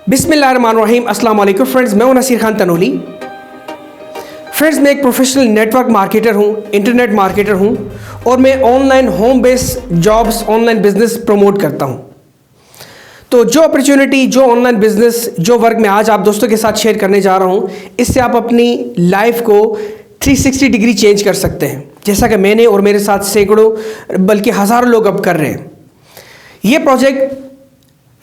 बिस्मिल्लाहिर्रहमानिर्रहीम। अस्सलाम वालेकुम फ्रेंड्स, मैं हूं नसीर खान तनोली। फ्रेंड्स, मैं एक प्रोफेशनल नेटवर्क मार्केटर हूं, इंटरनेट मार्केटर हूं और मैं online home based jobs, online business promote करता हूं। तो जो अपॉर्चुनिटी, जो ऑनलाइन बिजनेस, जो वर्क मैं आज आप दोस्तों के साथ शेयर करने जा रहा हूं, इससे आप अपनी लाइफ को 360 डिग्री चेंज कर सकते हैं, जैसा कि मैंने और मेरे साथ सैकड़ों बल्कि हज़ारों लोग अब कर रहे हैं। ये प्रोजेक्ट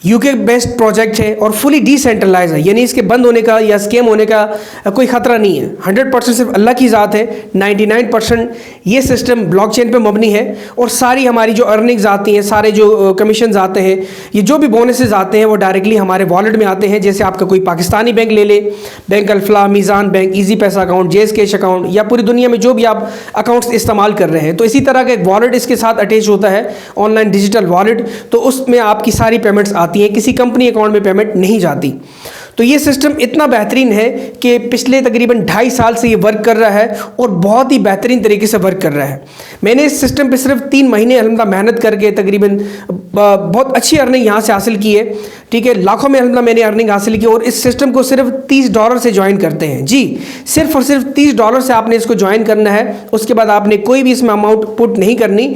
यूके बेस्ड प्रोजेक्ट है और फुली डिसेंट्रलाइज है, यानी इसके बंद होने का या स्कैम होने का कोई ख़तरा नहीं है। 100% सिर्फ अल्लाह की ज़ात है। 99% ये सिस्टम ब्लॉकचेन पे मबनी है और सारी हमारी जो अर्निंग्स आती हैं, सारे जो कमीशंस आते हैं, ये जो भी बोनसेस आते हैं वो डायरेक्टली हमारे वॉलेट में आते हैं। जैसे आपका कोई पाकिस्तानी बैंक ले ले, बैंक अल्फला, मीज़ान बैंक, ईजी पैसा अकाउंट, जेस कैश अकाउंट, या पूरी दुनिया में जो भी आप अकाउंट्स इस्तेमाल कर रहे हैं, तो इसी तरह का एक वॉलेट इसके साथ अटैच होता है, ऑनलाइन डिजिटल वॉलेट। तो उसमें आपकी सारी पेमेंट्स आती हैं, किसी कंपनी अकाउंट में पेमेंट नहीं जाती। तो ये सिस्टम इतना बेहतरीन है कि पिछले तकरीबन 2.5 साल से ये वर्क कर रहा है और बहुत ही बेहतरीन तरीके से वर्क कर रहा है। मैंने इस सिस्टम पे सिर्फ 3 महीने अल्हम्दुलिल्लाह मेहनत करके तकरीबन बहुत अच्छी अर्निंग यहाँ से हासिल की है। ठीक है, लाखों में अल्हम्दुलिल्लाह मैंने अर्निंग हासिल की और इस सिस्टम को सिर्फ $30 से ज्वाइन करते हैं। जी, सिर्फ और सिर्फ $30 से आपने इसको ज्वाइन करना है। उसके बाद आपने कोई भी इसमें अमाउंट पुट नहीं करनी।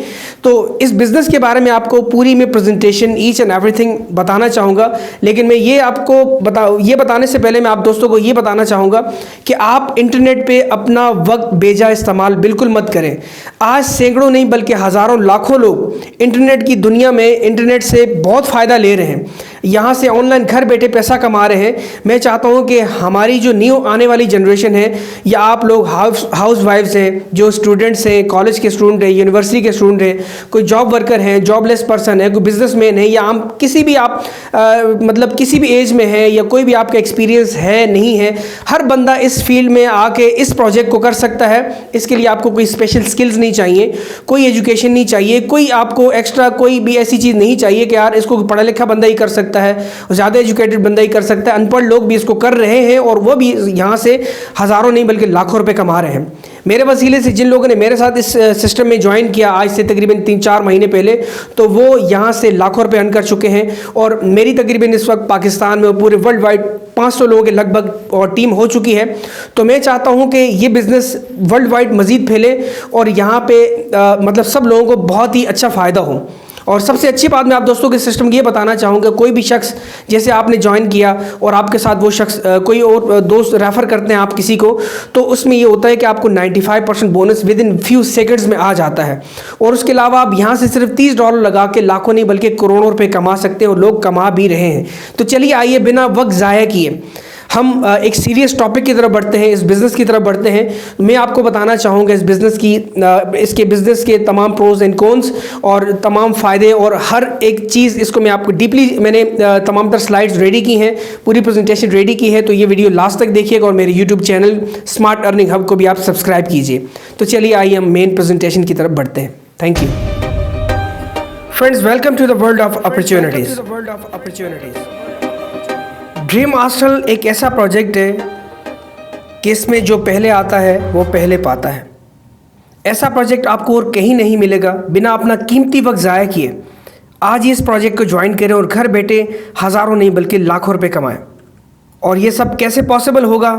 तो इस बिज़नेस के बारे में आपको पूरी मैं प्रेजेंटेशन ईच एंड एवरीथिंग बताना चाहूँगा, लेकिन मैं ये आपको ये बताने से पहले मैं आप दोस्तों को ये बताना चाहूँगा कि आप इंटरनेट पे अपना वक्त बेजा इस्तेमाल बिल्कुल मत करें। आज सैकड़ों नहीं बल्कि हज़ारों लाखों लोग इंटरनेट की दुनिया में इंटरनेट से बहुत फ़ायदा ले रहे हैं, यहाँ से ऑनलाइन घर बैठे पैसा कमा रहे हैं। मैं चाहता हूँ कि हमारी जो न्यू आने वाली जनरेशन है, या आप लोग हाउस वाइफ्स हैं, जो स्टूडेंट्स हैं, कॉलेज के स्टूडेंट हैं, यूनिवर्सिटी के स्टूडेंट हैं, कोई जॉब वर्कर हैं, जॉबलेस पर्सन है, कोई बिजनेसमैन है, या हम किसी भी आप मतलब किसी भी एज में है, या कोई भी आपका एक्सपीरियंस है नहीं है, हर बंदा इस फील्ड में आके इस प्रोजेक्ट को कर सकता है। इसके लिए आपको कोई स्पेशल स्किल्स नहीं चाहिए, कोई एजुकेशन नहीं चाहिए, कोई आपको एक्स्ट्रा कोई भी ऐसी चीज़ नहीं चाहिए कि यार इसको पढ़ा लिखा बंदा ही कर सकता है, ज़्यादा एजुकेटेड बंदा ही कर सकता है। अनपढ़ लोग भी इसको कर रहे हैं और वो भी यहाँ से हज़ारों नहीं बल्कि लाखों रुपए कमा रहे हैं। मेरे वसीले से जिन लोगों ने मेरे साथ इस सिस्टम में ज्वाइन किया आज से तकरीबन 3-4 महीने पहले, तो वो यहाँ से लाखों रुपए अर्न कर चुके हैं। और मेरी तकरीबन इस वक्त पाकिस्तान में पूरे वर्ल्ड वाइड 500 लोगों के लगभग और टीम हो चुकी है। तो मैं चाहता हूँ कि ये बिज़नेस वर्ल्ड वाइड मज़ीद फैले और यहाँ पे मतलब सब लोगों को बहुत ही अच्छा फ़ायदा हो। और सबसे अच्छी बात मैं आप दोस्तों के सिस्टम की ये बताना चाहूँगा, कोई भी शख्स जैसे आपने ज्वाइन किया और आपके साथ वो शख्स कोई और दोस्त रेफ़र करते हैं आप किसी को, तो उसमें ये होता है कि आपको 95% bonus with in few seconds में आ जाता है। और उसके अलावा आप यहाँ से सिर्फ $30 लगा के लाखों नहीं बल्कि करोड़ों रुपये कमा सकते हैं और लोग कमा भी रहे हैं। तो चलिए आइए बिना वक्त ज़ाया किए हम एक सीरियस टॉपिक की तरफ बढ़ते हैं, इस बिज़नेस की तरफ बढ़ते हैं। मैं आपको बताना चाहूँगा इस बिज़नेस की इसके बिज़नेस के तमाम प्रोज एंड कॉन्स और तमाम फ़ायदे और हर एक चीज़, इसको मैं आपको डीपली मैंने तमाम तर स्लाइड्स रेडी की हैं, पूरी प्रेजेंटेशन रेडी की है। तो ये वीडियो लास्ट तक देखिएगा और मेरे YouTube channel smart earning hub को भी आप सब्सक्राइब कीजिए। तो चलिए आइए हम मेन प्रेजेंटेशन की तरफ बढ़ते हैं। Thank you friends, welcome to the world of opportunities. Dream hostel एक ऐसा प्रोजेक्ट है कि इसमें जो पहले आता है वो पहले पाता है। ऐसा प्रोजेक्ट आपको और कहीं नहीं मिलेगा। बिना अपना कीमती वक्त ज़ाया किए आज ही इस प्रोजेक्ट को ज्वाइन करें और घर बैठे हज़ारों नहीं बल्कि लाखों रुपए कमाएं। और ये सब कैसे पॉसिबल होगा,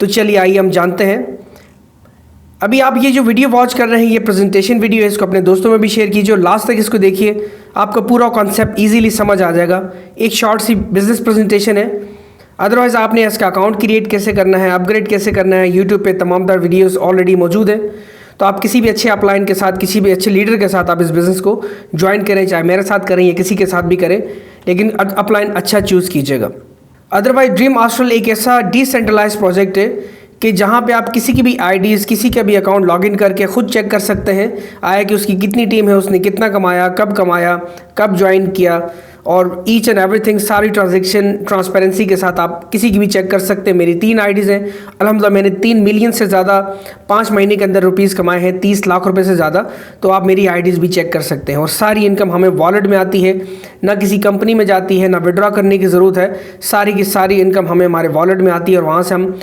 तो चलिए आइए हम जानते हैं। अभी आप ये जो वीडियो वॉच कर रहे हैं, ये प्रेजेंटेशन वीडियो है, इसको अपने दोस्तों में भी शेयर कीजिए और लास्ट तक इसको देखिए, आपका पूरा कॉन्सेप्ट इजीली समझ आ जाएगा। एक शॉर्ट सी बिजनेस प्रेजेंटेशन है। अदरवाइज़ आपने इसका अकाउंट क्रिएट कैसे करना है, अपग्रेड कैसे करना है, यूट्यूब पे तमाम तर वीडियोस ऑलरेडी मौजूद है। तो आप किसी भी अच्छे अपलाइन के साथ, किसी भी अच्छे लीडर के साथ आप इस बिज़नेस को ज्वाइन करें, चाहे मेरे साथ करें या किसी के साथ भी करें, लेकिन अपलाइन अच्छा चूज़ कीजिएगा। अदरवाइज ड्रीम हॉस्टल एक ऐसा डिसेंट्रलाइज प्रोजेक्ट है कि जहाँ पे आप किसी की भी आईडीज़, किसी का भी अकाउंट लॉगिन करके ख़ुद चेक कर सकते हैं आया कि उसकी कितनी टीम है, उसने कितना कमाया, कब ज्वाइन किया, और ईच एंड एवरीथिंग सारी ट्रांजैक्शन ट्रांसपेरेंसी के साथ आप किसी की भी चेक कर सकते हैं। मेरी 3 आईडीज़ हैं, अल्हम्दुलिल्लाह मैंने 3 मिलियन से ज़्यादा 5 महीने के अंदर रुपीज़ कमाए हैं, 30 लाख रुपए से ज़्यादा। तो आप मेरी आईडीज़ भी चेक कर सकते हैं और सारी इनकम हमें वॉलेट में आती है, ना किसी कंपनी में जाती है, ना विड्रॉ करने की ज़रूरत है। सारी की सारी इनकम हमें हमारे वॉलेट में आती है और वहाँ से हम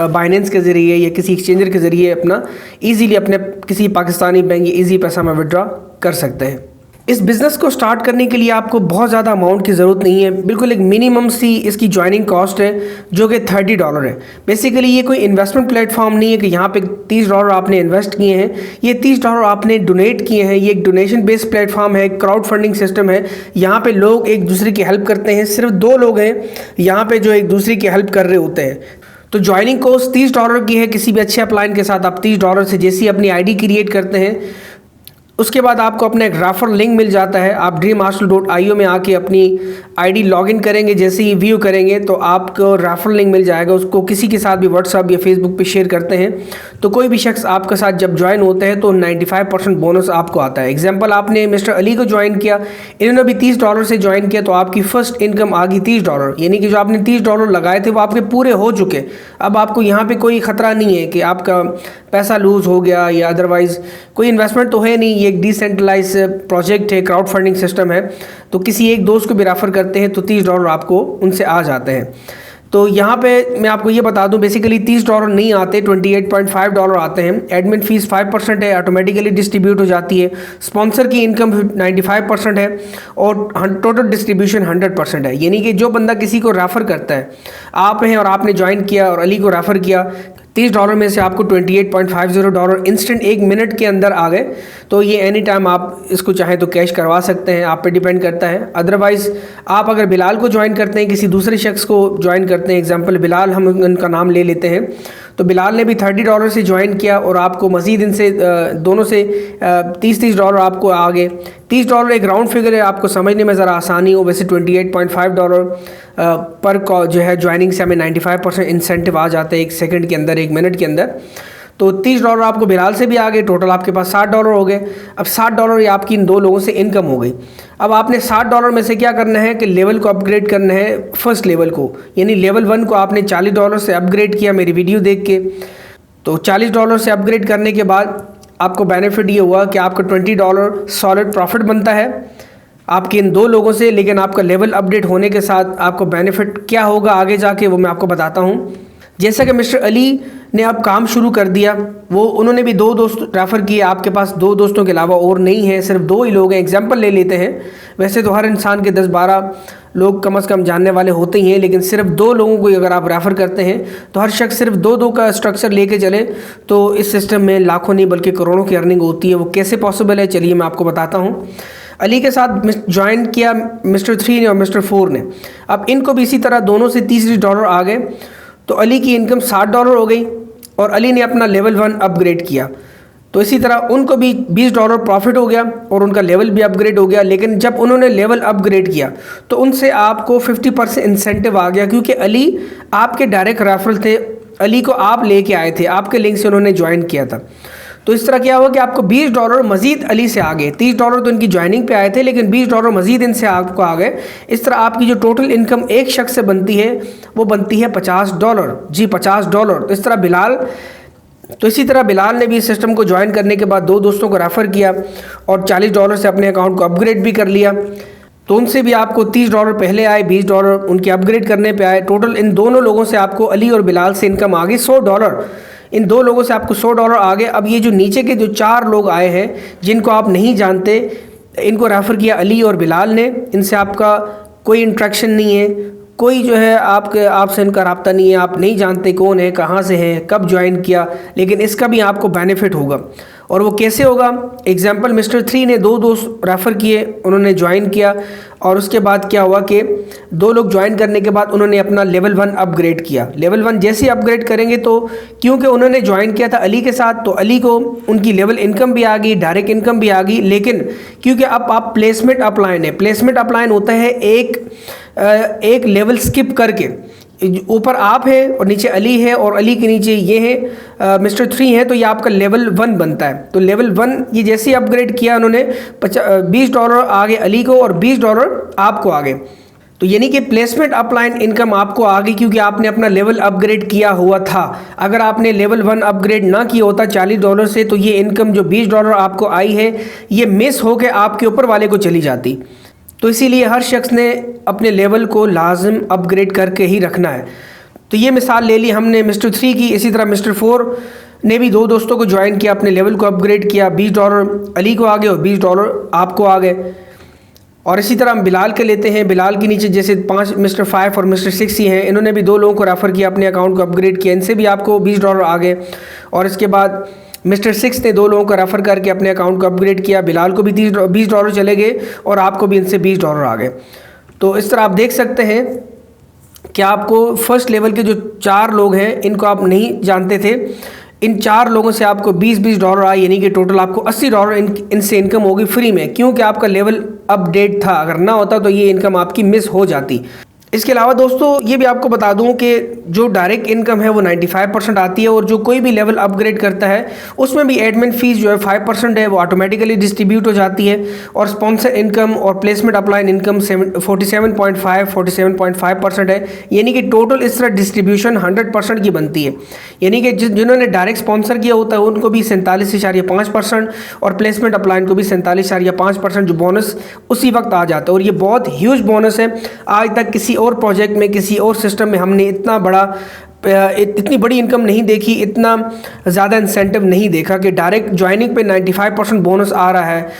बाइनेंस के ज़रिए या किसी एक्सचेंजर के ज़रिए अपना ईजीली अपने किसी पाकिस्तानी बैंक या ईजी पैसा में विड्रॉ कर सकते हैं। इस बिज़नेस को स्टार्ट करने के लिए आपको बहुत ज़्यादा अमाउंट की ज़रूरत नहीं है, बिल्कुल एक मिनिमम सी इसकी ज्वाइनिंग कॉस्ट है जो कि $30 है। बेसिकली ये कोई इन्वेस्टमेंट प्लेटफॉर्म नहीं है कि यहाँ पे $30 आपने इन्वेस्ट किए हैं, ये $30 आपने डोनेट किए हैं। ये एक डोनेशन बेस्ड प्लेटफॉर्म है, क्राउड फंडिंग सिस्टम है। यहाँ पे लोग एक दूसरे की हेल्प करते हैं, सिर्फ 2 लोग हैं यहाँ पे जो एक दूसरे की हेल्प कर रहे होते हैं। तो ज्वाइनिंग कॉस्ट $30 की है। किसी भी अच्छे अपलाइन के साथ आप $30 से जैसी अपनी आईडी क्रिएट करते हैं, उसके बाद आपको अपना एक रेफर लिंक मिल जाता है। आप dreamhostel.io में आके अपनी आईडी लॉगिन करेंगे, जैसे ही व्यू करेंगे तो आपको रेफर लिंक मिल जाएगा। उसको किसी के साथ भी व्हाट्सएप या फेसबुक पे शेयर करते हैं तो कोई भी शख्स आपके साथ जब ज्वाइन होते हैं तो 95% बोनस आपको आता है। एग्जाम्पल, आपने मिस्टर अली को ज्वाइन किया, इन्होंने भी $30 से ज्वाइन किया, तो आपकी फ़र्स्ट इनकम आ गई $30, यानी कि जो आपने $30 लगाए थे वो आपके पूरे हो चुके। अब आपको यहाँ पर कोई ख़तरा नहीं है कि आपका पैसा लूज़ हो गया या अदरवाइज़ कोई इन्वेस्टमेंट तो है नहीं। ये एक डिसेंट्रलाइज प्रोजेक्ट है, क्राउड फंडिंग सिस्टम है। तो किसी एक दोस्त को भी रेफ़र करते हैं तो $30 आपको उनसे आ जाते हैं। तो यहाँ पे मैं आपको ये बता दूँ, बेसिकली $30 नहीं आते, $28.5 आते हैं। एडमिन फ़ीस 5% है, ऑटोमेटिकली डिस्ट्रीब्यूट हो जाती है। स्पॉन्सर की इनकम 95% है और टोटल डिस्ट्रीब्यूशन 100% है। यानी कि जो बंदा किसी को रेफ़र करता है, आप हैं और आपने ज्वाइन किया और अली को रेफ़र किया, $30 में से आपको $28.50 इंस्टेंट 1 मिनट के अंदर आ गए। तो ये एनी टाइम आप इसको चाहें तो कैश करवा सकते हैं, आप पे डिपेंड करता है। अदरवाइज़ आप अगर बिलाल को ज्वाइन करते हैं, किसी दूसरे शख्स को ज्वाइन करते हैं, एग्जांपल बिलाल, हम उनका नाम ले लेते हैं, तो बिलाल ने भी $30 से ज्वाइन किया और आपको मज़ीद इनसे दोनों से $30 आपको आ गए। $30 एक राउंड फिगर है, आपको समझने में ज़रा आसानी हो। वैसे $28.5 पर जो है ज्वाइनिंग से हमें 95% इंसेंटिव आ जाता है 1 सेकंड के अंदर, 1 मिनट के अंदर। तो $30 आपको बिलाल से भी आ गए, टोटल आपके पास $60 हो गए। अब $60 ये आपकी इन 2 लोगों से इनकम हो गई। अब आपने $60 में से क्या करना है कि लेवल को अपग्रेड करना है, फर्स्ट लेवल को, यानी लेवल 1 को आपने $40 से अपग्रेड किया मेरी वीडियो देख के। तो $40 से अपग्रेड करने के बाद आपको बेनिफिट ये हुआ कि आपका $20 सॉलिड प्रॉफिट बनता है आपके इन 2 लोगों से। लेकिन आपका लेवल अपडेट होने के साथ आपको बेनिफिट क्या होगा आगे जाके वो मैं आपको बताता हूँ। जैसा कि मिस्टर अली ने अब काम शुरू कर दिया, वो उन्होंने भी 2 दोस्त रेफ़र किए। आपके पास 2 दोस्तों के अलावा और नहीं है, सिर्फ 2 ही लोग हैं। एग्जांपल ले लेते हैं, वैसे तो हर इंसान के 10-12 लोग कम से कम जानने वाले होते ही हैं, लेकिन सिर्फ 2 लोगों को अगर आप रेफ़र करते हैं तो हर शख्स सिर्फ 2-2 का स्ट्रक्चर लेके चले तो इस सिस्टम में लाखों नहीं बल्कि करोड़ों की अर्निंग होती है। वो कैसे पॉसिबल है, चलिए मैं आपको बताता हूँ। अली के साथ ज्वाइन किया मिस्टर 3 ने और मिस्टर 4 ने। अब इनको भी इसी तरह दोनों से $30 आ गए, तो अली की इनकम $60 हो गई और अली ने अपना लेवल 1 अपग्रेड किया। तो इसी तरह उनको भी $20 प्रॉफिट हो गया और उनका लेवल भी अपग्रेड हो गया। लेकिन जब उन्होंने लेवल अपग्रेड किया तो उनसे आपको 50% इंसेंटिव आ गया, क्योंकि अली आपके डायरेक्ट रेफरल थे, अली को आप लेके आए थे, आपके लिंक से उन्होंने ज्वाइन किया था। तो इस तरह क्या हुआ कि आपको $20 मज़ीद अली से आ गए। $30 तो इनकी ज्वाइनिंग पे आए थे, लेकिन $20 मज़ीद इनसे आपको आ गए। इस तरह आपकी जो टोटल इनकम एक शख्स से बनती है वो बनती है $50। जी, $50। तो इसी तरह बिलाल ने भी इस सिस्टम को ज्वाइन करने के बाद 2 दोस्तों को रेफ़र किया और $40 से अपने अकाउंट को अपग्रेड भी कर लिया। तो उनसे भी आपको $30 पहले आए, $20 उनके अपग्रेड करने पे आए। टोटल इन दोनों लोगों से आपको, अली और बिलाल से, इनकम आ गई $100। इन 2 लोगों से आपको $100 आ गए। अब ये जो नीचे के जो 4 लोग आए हैं जिनको आप नहीं जानते, इनको रेफ़र किया अली और बिलाल ने, इनसे आपका कोई इंट्रैक्शन नहीं है, कोई जो है आपसे इनका रब्ता नहीं है, आप नहीं जानते कौन है, कहाँ से है, कब ज्वाइन किया, लेकिन इसका भी आपको बेनिफिट होगा। और वो कैसे होगा? एग्जाम्पल, मिस्टर 3 ने 2 दोस्त रेफ़र किए, उन्होंने ज्वाइन किया और उसके बाद क्या हुआ कि 2 लोग ज्वाइन करने के बाद उन्होंने अपना लेवल 1 अपग्रेड किया। लेवल 1 जैसे ही अपग्रेड करेंगे तो क्योंकि उन्होंने ज्वाइन किया था अली के साथ, तो अली को उनकी लेवल इनकम भी आ गई, डायरेक्ट इनकम भी आ गई। लेकिन क्योंकि अब आप प्लेसमेंट अपलाइन है, प्लेसमेंट अपलाइन होता है एक लेवल स्किप करके, ऊपर आप है और नीचे अली है और अली के नीचे ये है मिस्टर 3 है, तो ये आपका लेवल 1 बनता है। तो लेवल 1 ये जैसे ही अपग्रेड किया उन्होंने $20 आ गए अली को और $20 आपको आ गए। तो यानी कि प्लेसमेंट अपलाइन इनकम आपको आ गई क्योंकि आपने अपना लेवल अपग्रेड किया हुआ था। अगर आपने लेवल 1 अपग्रेड ना किया होता $40 से, तो ये इनकम जो $20 आपको आई है ये मिस होकर आपके ऊपर वाले को चली जाती। तो इसीलिए हर शख्स ने अपने लेवल को लाजिम अपग्रेड करके ही रखना है। तो ये मिसाल ले ली हमने मिस्टर 3 की। इसी तरह मिस्टर 4 ने भी 2 दोस्तों को ज्वाइन किया, अपने लेवल को अपग्रेड किया, $20 अली को आ गए और $20 आपको आ गए। और इसी तरह हम बिलाल के लेते हैं। बिलाल के नीचे जैसे 5 मिस्टर 5 और मिस्टर 6 ही हैं, इन्होंने भी 2 लोगों को रेफ़र किया, अपने अकाउंट को अपग्रेड किया, इनसे भी आपको $20 आ गए। और इसके बाद मिस्टर 6 ने 2 लोगों को रेफ़र करके अपने अकाउंट को अपग्रेड किया, बिलाल को भी $20 चले गए और आपको भी इनसे $20 आ गए। तो इस तरह आप देख सकते हैं कि आपको फर्स्ट लेवल के जो 4 लोग हैं इनको आप नहीं जानते थे, इन 4 लोगों से आपको $20 आए, यानी कि टोटल आपको $80 इनसे इनकम होगी फ्री में, क्योंकि आपका लेवल अपडेट था। अगर ना होता तो ये इनकम आपकी मिस हो जाती। इसके अलावा दोस्तों ये भी आपको बता दूं कि जो डायरेक्ट इनकम है वो 95% आती है, और जो कोई भी लेवल अपग्रेड करता है उसमें भी एडमिन फीस जो है 5% है, वो ऑटोमेटिकली डिस्ट्रीब्यूट हो जाती है। और स्पॉन्सर इनकम और प्लेसमेंट अपलाइन इनकम 47.5% है, यानी कि टोटल इस तरह डिस्ट्रीब्यूशन 100% की बनती है। यानी कि जिन्होंने डायरेक्ट स्पॉन्सर किया होता है उनको भी 47.5% और प्लेसमेंट अपलाइन को भी 47.5% जो बोनस उसी वक्त आ जाता है। और ये बहुत ह्यूज बोनस है। आज तक किसी और प्रोजेक्ट में, किसी और सिस्टम में हमने इतनी बड़ी इनकम नहीं देखी, इतना ज़्यादा इंसेंटिव नहीं देखा कि डायरेक्ट ज्वाइनिंग पे 95% बोनस आ रहा है।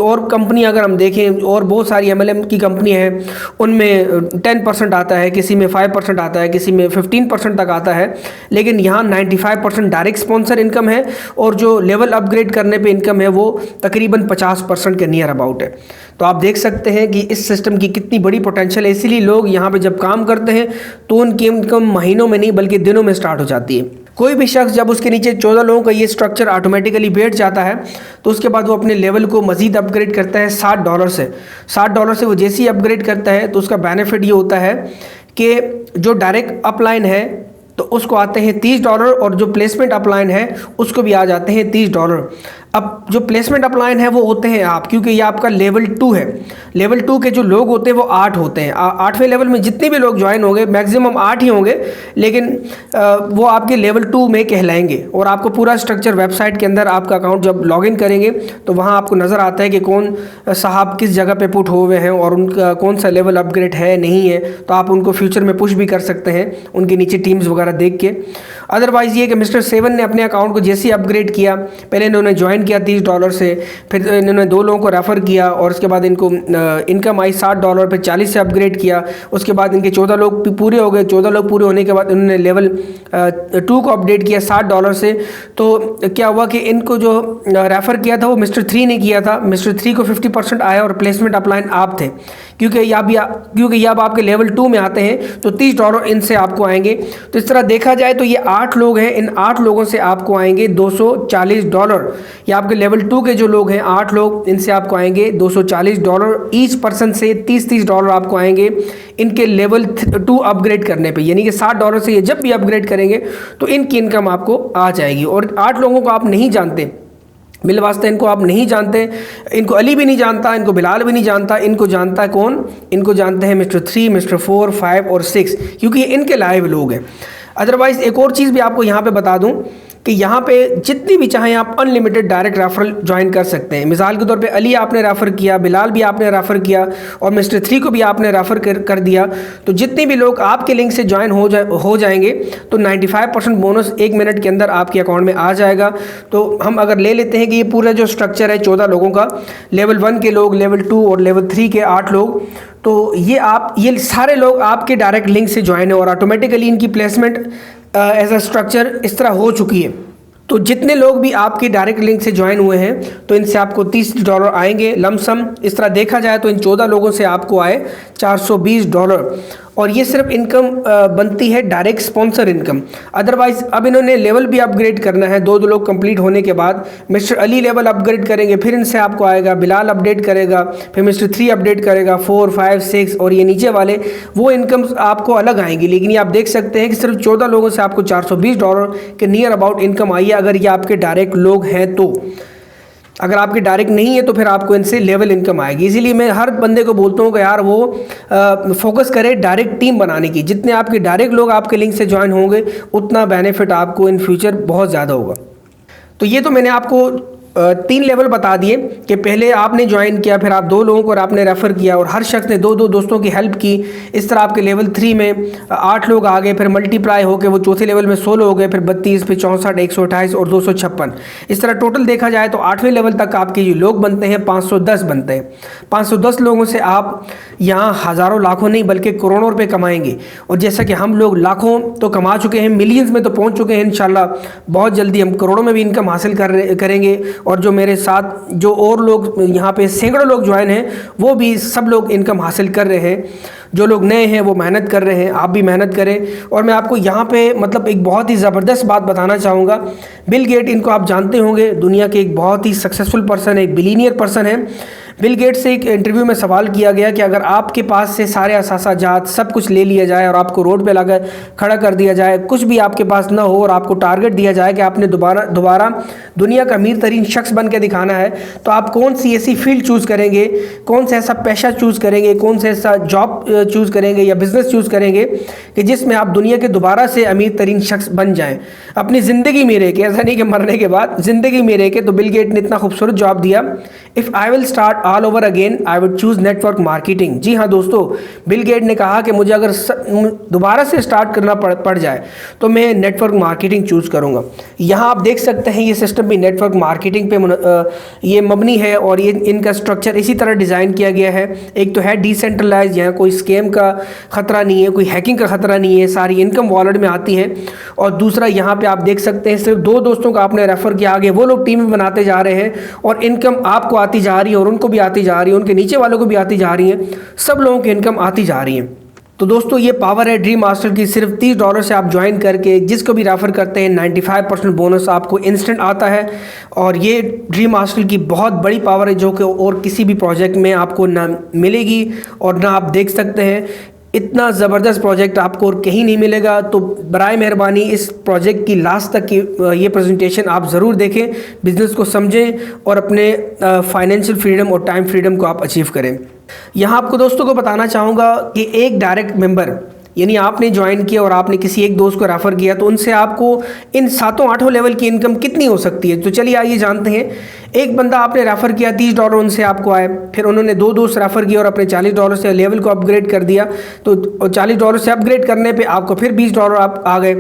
और कंपनी अगर हम देखें, और बहुत सारी MLM की कंपनी है, उनमें 10% आता है, किसी में 5% आता है, किसी में 15% तक आता है, लेकिन यहाँ 95% डायरेक्ट स्पॉन्सर इनकम है, और जो लेवल अपग्रेड करने पे इनकम है वो तकरीबन 50% के नियर अबाउट है। तो आप देख सकते हैं कि इस सिस्टम की कितनी बड़ी पोटेंशियल है। इसीलिए लोग यहाँ पे जब काम करते हैं तो उनकी इनकम महीनों में नहीं बल्कि दिनों में स्टार्ट हो जाती है। कोई भी शख्स जब उसके नीचे 14 लोगों का ये स्ट्रक्चर ऑटोमेटिकली बैठ जाता है तो उसके बाद वो अपने लेवल को मज़ीद अपग्रेड करता है $60 से। $60 से वो जैसे ही अपग्रेड करता है तो उसका बेनिफिट ये होता है कि जो डायरेक्ट अपलाइन है तो उसको आते हैं $30, और जो प्लेसमेंट अपलाइन है उसको भी आ जाते हैं $30। अब जो प्लेसमेंट अपलाइन है वो होते हैं आप, क्योंकि ये आपका लेवल 2 है। लेवल 2 के जो लोग होते हैं वो 8 होते हैं। 8वें लेवल में जितने भी लोग ज्वाइन होंगे मैक्सिमम 8 ही होंगे, लेकिन वो आपके लेवल 2 में कहलाएंगे। और आपको पूरा स्ट्रक्चर वेबसाइट के अंदर आपका अकाउंट जब लॉगिन करेंगे तो वहाँ आपको नज़र आता है कि कौन साहब किस जगह पे पुट हुए हैं और उनका कौन सा लेवल अपग्रेड है नहीं है, तो आप उनको फ्यूचर में पुश भी कर सकते हैं उनके नीचे टीम्स वगैरह देख के। अदरवाइज़ ये कि मिस्टर 7 ने अपने अकाउंट को जैसे ही अपग्रेड किया, पहले इन्होंने ज्वाइन किया $30 से, फिर इन्होंने 2 लोगों को रेफ़र किया और उसके बाद इनको इनकम आई $60, फिर 40 से अपग्रेड किया। उसके बाद इनके 14 लोग पूरे हो गए। 14 लोग पूरे होने के बाद इन्होंने लेवल 2 को अपडेट किया $60 से। तो क्या हुआ कि इनको जो रेफ़र किया था वो मिस्टर 3 ने किया था। मिस्टर 3 को 50% आया और प्लेसमेंट अपलाइन आप थे, क्योंकि अब आपके लेवल 2 में आते हैं तो $30 इनसे आपको आएंगे। तो इस तरह देखा जाए तो ये 8 लोग हैं, इन 8 लोगों से आपको आएंगे $240। ये आपके लेवल 2 के जो लोग हैं 8 लोग, इनसे आपको आएंगे $240। ईच पर्सन से $30 आपको आएंगे इनके लेवल 2 अपग्रेड करने पे, यानी कि $60 से ये जब भी अपग्रेड करेंगे तो इनकी इनकम आपको आ जाएगी। और 8 लोगों को आप नहीं जानते, बिलवास्ते इनको आप नहीं जानते, इनको अली भी नहीं जानता, इनको बिलाल भी नहीं जानता, इनको जानता है कौन? इनको जानते हैं मिस्टर 3, मिस्टर 4, 5 और 6, क्योंकि ये इनके लाइव लोग हैं। अदरवाइज़ एक और चीज़ भी आपको यहाँ पे बता दूँ कि यहाँ पे जितनी भी चाहें आप अनलिमिटेड डायरेक्ट रेफरल ज्वाइन कर सकते हैं। मिसाल के तौर पे अली आपने रेफ़र किया, बिलाल भी आपने रेफ़र किया और मिस्टर 3 को भी आपने रेफ़र कर दिया, तो जितने भी लोग आपके लिंक से ज्वाइन हो जाएंगे तो 95% बोनस 1 मिनट के अंदर आपके अकाउंट में आ जाएगा। तो हम अगर ले लेते हैं कि ये पूरा जो स्ट्रक्चर है 14 लोगों का, लेवल 1 के लोग, लेवल 2 और लेवल 3 के 8 लोग, तो ये सारे लोग आपके डायरेक्ट लिंक से ज्वाइन है और ऑटोमेटिकली इनकी प्लेसमेंट एज अ स्ट्रक्चर इस तरह हो चुकी है। तो जितने लोग भी आपके डायरेक्ट लिंक से ज्वाइन हुए हैं तो इनसे आपको $30 आएंगे लमसम। इस तरह देखा जाए तो इन 14 लोगों से आपको आए $420, और ये सिर्फ इनकम बनती है डायरेक्ट स्पॉन्सर इनकम। अदरवाइज़ अब इन्होंने लेवल भी अपग्रेड करना है। 2 लोग कंप्लीट होने के बाद मिस्टर अली लेवल अपग्रेड करेंगे, फिर इनसे आपको आएगा, बिलाल अपडेट करेगा, फिर मिस्टर 3 अपडेट करेगा, 4, 5, 6 और ये नीचे वाले, वो इनकम आपको अलग आएंगी। लेकिन ये आप देख सकते हैं कि सिर्फ 14 लोगों से आपको $420 के नियर अबाउट इनकम आई है, अगर ये आपके डायरेक्ट लोग हैं तो। अगर आपके डायरेक्ट नहीं है तो फिर आपको इनसे लेवल इनकम आएगी। इसीलिए मैं हर बंदे को बोलता हूँ कि यार वो फोकस करे डायरेक्ट टीम बनाने की। जितने आपके डायरेक्ट लोग आपके लिंक से ज्वाइन होंगे उतना बेनिफिट आपको इन फ्यूचर बहुत ज़्यादा होगा। तो ये तो मैंने आपको तीन लेवल बता दिए कि पहले आपने ज्वाइन किया, फिर आप 2 लोगों को आपने रेफ़र किया और हर शख्स ने 2-2 दोस्तों की हेल्प की। इस तरह आपके लेवल 3 में 8 लोग आ गए, फिर मल्टीप्लाई होकर वो चौथे लेवल में 16 हो गए, फिर 32, फिर 64, 128 और 256। इस तरह टोटल देखा जाए तो 8वें लेवल तक आपके जो लोग बनते हैं 510 बनते हैं। 510 लोगों से आप यहाँ हज़ारों लाखों नहीं बल्कि करोड़ों रुपये कमाएंगे। और जैसा कि हम लोग लाखों तो कमा चुके हैं, मिलियंस में तो पहुँच चुके हैं, इंशाल्लाह बहुत जल्दी हम करोड़ों में भी इनकम हासिल करेंगे। और जो मेरे साथ जो और लोग यहाँ पे सैकड़ों लोग ज्वाइन हैं, वो भी सब लोग इनकम हासिल कर रहे हैं। जो लोग नए हैं वो मेहनत कर रहे हैं, आप भी मेहनत करें। और मैं आपको यहाँ पे मतलब एक बहुत ही ज़बरदस्त बात बताना चाहूँगा। बिल गेट, इनको आप जानते होंगे, दुनिया के एक बहुत ही सक्सेसफुल पर्सन है, एक बिलीनियर पर्सन है। बिल गेट से एक इंटरव्यू में सवाल किया गया कि अगर आपके पास से सारे असासाजात सब कुछ ले लिया जाए और आपको रोड पे लाकर खड़ा कर दिया जाए, कुछ भी आपके पास ना हो और आपको टारगेट दिया जाए कि आपने दोबारा दुनिया का अमीर तरीन शख्स बन के दिखाना है, तो आप कौन सी ऐसी फील्ड चूज़ करेंगे, कौन सा ऐसा पेशा चूज़ करेंगे, कौन सा ऐसा जॉब चूज़ करेंगे या बिज़नेस चूज़ करेंगे कि जिसमें आप दुनिया के दोबारा से अमीर तरीन शख्स बन जाएँ अपनी ज़िंदगी में रह के, ऐसा नहीं कि मरने के बाद, ज़िंदगी में रह के। तो बिल गेट ने इतना खूबसूरत जवाब दिया, if I will start all over again I would choose network marketing. जी हाँ दोस्तों, बिल गेट ने कहा कि मुझे अगर दोबारा से स्टार्ट करना पड़ जाए तो मैं नेटवर्क मार्केटिंग चूज़ करूँगा। यहाँ आप देख सकते हैं ये सिस्टम भी नेटवर्क मार्केटिंग पे ये मबनी है और ये इनका स्ट्रक्चर इसी तरह डिज़ाइन किया गया है। एक तो है डिसेंट्रलाइज, यहाँ कोई स्कैम का ख़तरा नहीं है, कोई हैकिंग का ख़तरा नहीं है, सारी इनकम वॉलेट में आती है। और दूसरा यहाँ पे आप देख सकते हैं सिर्फ 2 दोस्तों का आपने रेफ़र किया, आगे वो लोग टीम बनाते जा रहे हैं और इनकम आपको आती जा रही है और उनको भी आती जा रही है, उनके नीचे वालों को भी आती जा रही है, सब लोगों की इनकम आती जा रही है। तो दोस्तों ये पावर है ड्रीम मास्टर की। सिर्फ $30 से आप ज्वाइन करके जिसको भी रेफ़र करते हैं 95% बोनस आपको इंस्टेंट आता है। और ये ड्रीम मास्टर की बहुत बड़ी पावर है जो कि और किसी भी प्रोजेक्ट में आपको ना मिलेगी और ना आप देख सकते हैं। इतना ज़बरदस्त प्रोजेक्ट आपको और कहीं नहीं मिलेगा। तो बराए मेहरबानी इस प्रोजेक्ट की लास्ट तक की ये प्रेजेंटेशन आप ज़रूर देखें, बिज़नेस को समझें और अपने फाइनेंशियल फ्रीडम और टाइम फ्रीडम को आप अचीव करें। यहाँ आपको दोस्तों को बताना चाहूँगा कि एक डायरेक्ट मेंबर, यानी आपने ज्वाइन किया और आपने किसी एक दोस्त को रेफ़र किया, तो उनसे आपको इन 7-8 लेवल की इनकम कितनी हो सकती है। तो चलिए आइए जानते हैं। एक बंदा आपने रेफ़र किया, $30 उनसे आपको आए, फिर उन्होंने 2 दोस्त रेफ़र किए और अपने $40 से लेवल को अपग्रेड कर दिया। तो $40 से अपग्रेड करने पे आपको फिर $20 आप आ गए।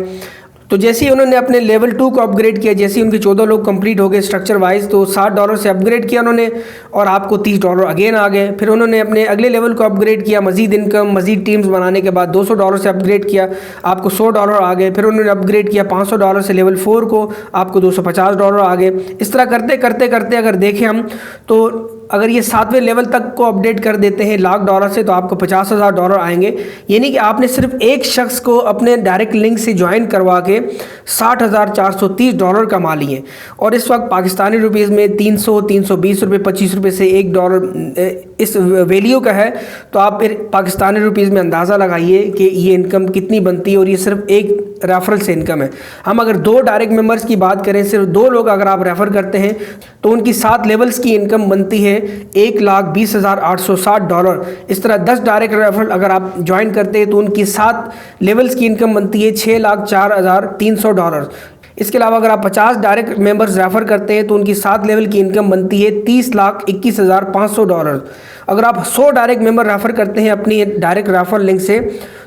तो जैसे ही उन्होंने अपने लेवल 2 को अपग्रेड किया, जैसे ही उनके 14 लोग कंप्लीट हो गए स्ट्रक्चर वाइज, तो $60 से अपग्रेड किया उन्होंने और आपको $30 अगेन आ गए। फिर उन्होंने अपने अगले लेवल को अपग्रेड किया, मज़ीद इनकम, मज़ीद टीम्स बनाने के बाद $200 से अपग्रेड किया, आपको $100 आ गए। फिर उन्होंने अपग्रेड किया $500 से लेवल 4 को, आपको $250 आ गए। इस तरह करते करते करते अगर देखें हम तो अगर ये 7वें लेवल तक को अपडेट कर देते हैं $1,00,000 से, तो आपको $50,000 आएंगे। यानी कि आपने सिर्फ एक शख्स को अपने डायरेक्ट लिंक से ज्वाइन करवा के $60,430 कमा लिए। और इस वक्त पाकिस्तानी रुपीज़ में 300, 320 रुपये, 25 रुपये से $1 इस वैल्यू का है। तो आप फिर पाकिस्तानी रुपीज़ में अंदाज़ा लगाइए कि ये इनकम कितनी बनती है। और ये सिर्फ एक रेफरल से इनकम है। हम अगर 2 डायरेक्ट मेंबर्स की बात करें, सिर्फ 2 लोग अगर आप रेफ़र करते हैं तो उनकी 7 लेवल्स की इनकम बनती है $1,20,860। इस तरह 10 डायरेक्ट रेफरल अगर आप ज्वाइन करते हैं तो उनकी 7 लेवल्स की इनकम बनती है $6,04,300। इसके अलावा अगर आप 50 डायरेक्ट मेंबर्स रेफ़र करते हैं तो उनकी 7 लेवल की इनकम बनती है $30,21,500। अगर आप 100 डायरेक्ट मेंबर रेफ़र करते हैं अपनी डायरेक्ट रेफरल लिंक से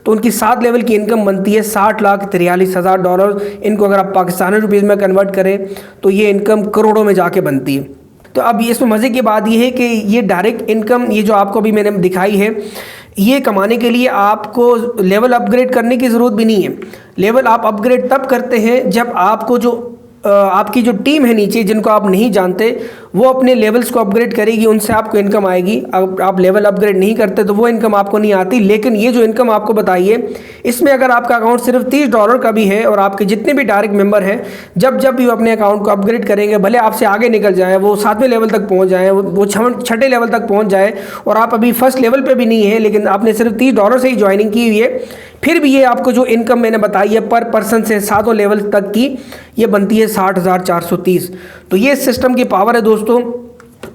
तो उनकी 7 लेवल की इनकम बनती है $60,43,000। इनको अगर आप पाकिस्तानी रुपीज़ में कन्वर्ट करें तो ये इनकम करोड़ों में जाके बनती है। तो अब इसमें मज़े की बात ये है कि ये डायरेक्ट इनकम, ये जो आपको अभी मैंने दिखाई है, ये कमाने के लिए आपको लेवल अपग्रेड करने की ज़रूरत भी नहीं है। लेवल आप अपग्रेड तब करते हैं जब आपको जो आपकी जो टीम है नीचे, जिनको आप नहीं जानते, वो अपने लेवल्स को अपग्रेड करेगी, उनसे आपको इनकम आएगी। अब आप लेवल अपग्रेड नहीं करते तो वो इनकम आपको नहीं आती। लेकिन ये जो इनकम आपको बताइए, इसमें अगर आपका अकाउंट सिर्फ $30 का भी है और आपके जितने भी डायरेक्ट मेंबर हैं, जब भी वो अपने अकाउंट को अपग्रेड करेंगे, भले आपसे आगे निकल जाए, वो 7वें लेवल तक पहुँच जाए, वो 6ठे लेवल तक पहुँच जाए और आप अभी फर्स्ट लेवल पर भी नहीं है, लेकिन आपने सिर्फ $30 से ही ज्वाइनिंग की हुई है, फिर भी ये आपको जो इनकम मैंने बताई है पर पर्सन से 7 लेवल तक की, ये बनती है 60,430। तो ये सिस्टम की पावर है दोस्तों।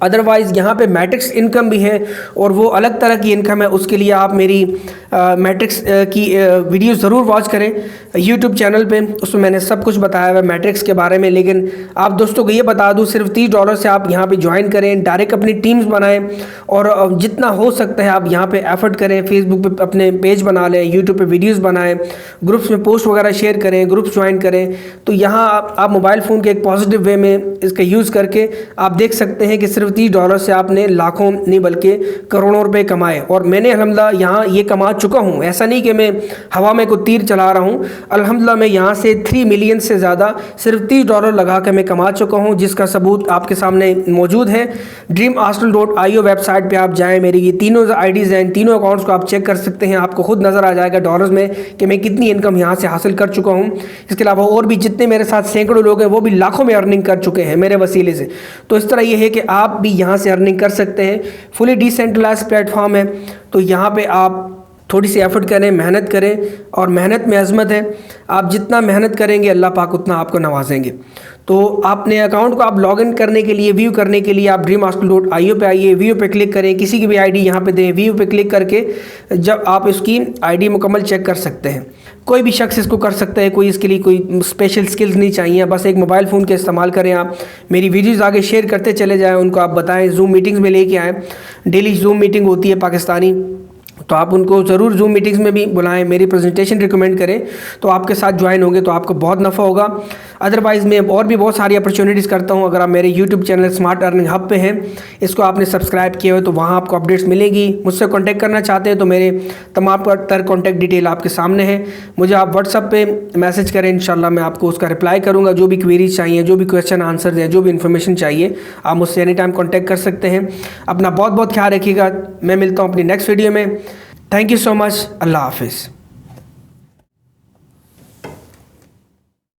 अदरवाइज़ यहाँ पे मैट्रिक्स इनकम भी है और वो अलग तरह की इनकम है। उसके लिए आप मेरी मैट्रिक्स की वीडियो ज़रूर वॉच करें यूट्यूब चैनल पे, उसमें मैंने सब कुछ बताया हुआ है मैट्रिक्स के बारे में। लेकिन आप दोस्तों को ये बता दूँ, सिर्फ $30 से आप यहाँ पे ज्वाइन करें, डायरेक्ट अपनी टीम्स बनाएं और जितना हो सकता है आप यहाँ पे एफर्ट करें। फेसबुक पे अपने पेज बना लें, यूट्यूब पे वीडियोज़ बनाएं, ग्रुप्स में पोस्ट वगैरह शेयर करें, ग्रुप्स ज्वाइन करें। तो यहाँ आप मोबाइल फ़ोन के एक पॉजिटिव वे में इसका यूज़ करके आप देख सकते हैं कि सिर्फ $30 से आपने लाखों नहीं बल्कि करोड़ों रुपए कमाए। और मैंने अल्हम्दुलिल्लाह यहाँ ये कमा चुका हूँ। ऐसा नहीं कि मैं हवा में कोई तीर चला रहा हूँ, अल्हम्दुलिल्लाह मैं यहाँ से 3 मिलियन से ज़्यादा सिर्फ $30 लगा कर मैं कमा चुका हूँ, जिसका सबूत आपके सामने मौजूद है। dreamarsenal.io वेबसाइट पे आप जाएँ, मेरी ये तीनों आईडीज़ हैं, तीनों अकाउंट्स को आप चेक कर सकते हैं। आपको खुद नज़र आ जाएगा डॉलर्स में कि मैं कितनी इनकम यहाँ से हासिल कर चुका हूँ। इसके अलावा और भी जितने मेरे साथ सैकड़ों लोग हैं वो भी लाखों में अर्निंग कर चुके हैं मेरे वसीले से। तो इस तरह ये है कि आप भी यहाँ से अर्निंग कर सकते हैं। फुली डिसेंट्रलाइज्ड प्लेटफॉर्म है, तो यहाँ पे आप थोड़ी सी एफर्ट करें, मेहनत करें, और मेहनत में अज़मत है। आप जितना मेहनत करेंगे अल्लाह पाक उतना आपको नवाजेंगे। तो आपने अकाउंट को आप लॉगिन करने के लिए, व्यू करने के लिए आप dreamarsenal.io पे आइए, व्यू पे क्लिक करें, किसी की भी आईडी यहाँ पे दें, व्यू पे क्लिक करके जब आप इसकी आईडी मुकम्मल चेक कर सकते हैं। कोई भी शख्स इसको कर सकता है, कोई इसके लिए कोई स्पेशल स्किल्स नहीं चाहिए, बस एक मोबाइल फ़ोन के इस्तेमाल करें। आप मेरी वीडियोज़ आगे शेयर करते चले जाएँ, उनको आप बताएँ, जूम मीटिंग्स में लेके आएँ। डेली जूम मीटिंग होती है पाकिस्तानी, तो आप उनको ज़रूर जूम मीटिंग्स में भी बुलाएं, मेरी प्रेजेंटेशन रिकमेंड करें, तो आपके साथ ज्वाइन होंगे तो आपको बहुत नफ़ा होगा। अदरवाइज़ मैं और भी बहुत सारी अपॉर्चुनिटीज़ करता हूं। अगर आप मेरे YouTube channel smart earning hub पे हैं, इसको आपने सब्सक्राइब किया हो तो वहां आपको अपडेट्स मिलेगी। मुझसे कांटेक्ट करना चाहते हैं तो मेरे तमाम तर कॉन्टैक्ट डिटेल आपके सामने है। मुझे आप व्हाट्सअप पे मैसेज करें, इंशाल्लाह मैं आपको उसका रिप्लाई करूँगा। जो भी क्वेरीज चाहिए, जो भी क्वेश्चन आंसर है, जो भी इन्फॉर्मेशन चाहिए, आप मुझसे एनी टाइम कॉन्टैक्ट कर सकते हैं। अपना बहुत बहुत ख्याल रखिएगा। मैं मिलता हूँ अपनी नेक्स्ट वीडियो में। Thank you so much. अल्लाह हाफिज़।